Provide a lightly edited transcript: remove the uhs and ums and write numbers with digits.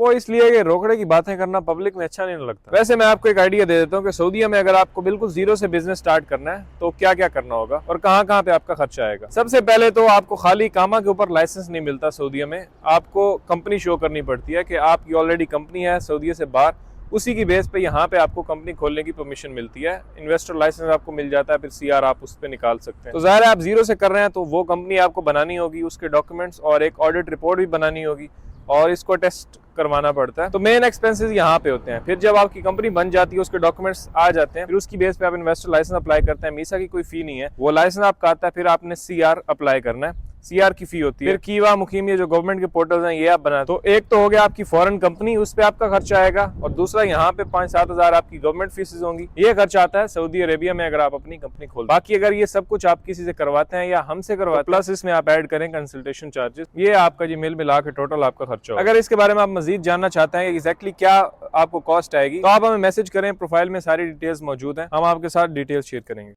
वो इसलिए कि रोकड़े की बातें करना पब्लिक में अच्छा नहीं लगता। वैसे मैं आपको एक आइडिया दे देता हूँ कि सऊदीया में अगर आपको बिल्कुल जीरो से बिजनेस स्टार्ट करना है तो क्या क्या करना होगा और कहाँ कहाँ पे आपका खर्चा आएगा। सबसे पहले तो आपको खाली कामा के ऊपर लाइसेंस नहीं मिलता सऊदीया में, आपको कंपनी शो करनी पड़ती है कि आपकी ऑलरेडी कंपनी है सऊदीया से बाहर, उसी की बेस पे यहाँ पे आपको कंपनी खोलने की परमिशन मिलती है। इन्वेस्टर लाइसेंस आपको मिल जाता है, फिर सीआर आप उस पर निकाल सकते हैं। तो जाहिर है आप जीरो से कर रहे हैं तो वो कंपनी आपको बनानी होगी, उसके डॉक्यूमेंट्स और एक ऑडिट रिपोर्ट भी बनानी होगी और इसको टेस्ट करवाना पड़ता है। तो मेन एक्सपेंसेस यहाँ पे होते हैं। फिर जब आपकी कंपनी बन जाती है, उसके डॉक्यूमेंट्स आ जाते हैं, फिर उसकी बेस पे आप इन्वेस्टर लाइसेंस अप्लाई करते हैं। मीसा की कोई फी नहीं है, वो लाइसेंस आपका आता है, फिर आपने सीआर अप्लाई करना है, सीआर की फी होती है। फिर कीवा मुकीम ये जो गवर्नमेंट के पोर्टल्स हैं ये आप बना, तो एक तो हो गया आपकी फॉरेन कंपनी, उस पे आपका खर्चा आएगा, और दूसरा यहाँ पे 5-7 हजार आपकी गवर्नमेंट फीसेस होंगी। ये खर्चा आता है सऊदी अरेबिया में अगर आप अपनी कंपनी खोल। बाकी अगर ये सब कुछ आप किसी से करवाते हैं या हमसे करवाते हैं, प्लस इसमें आप ऐड करें कंसल्टेशन चार्जेस, ये आपका जी मिल मिला के टोटल आपका खर्चा होगा। अगर इसके बारे में आप मजीद जानना चाहते हैं एग्जैक्टली क्या आपको कॉस्ट आएगी तो आप हमें मैसेज करें, प्रोफाइल में सारी डिटेल्स मौजूद हैं, हम आपके साथ डिटेल्स शेयर करेंगे।